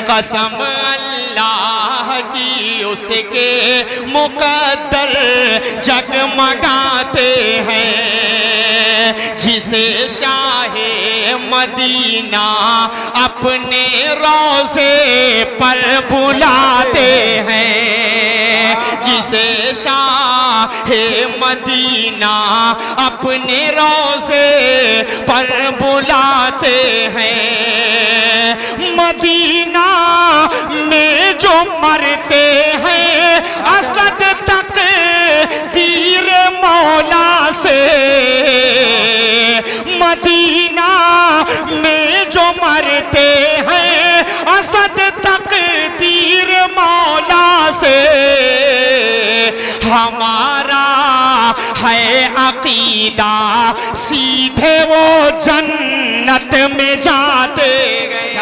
कसम अल्लाह की उसके मुकद्दर जगमगाते हैं। जिसे शाहे मदीना अपने रोज़े पर बुलाते हैं, जिसे शाहे मदीना अपने रोज़े पर बुलाते हैं। मदीना में जो मरते हैं असद तक तीर मौला से, मदीना में जो मरते हैं असद तक तीर मौला से। हमारा है अकीदा सीधे वो जन्नत में जाते गए।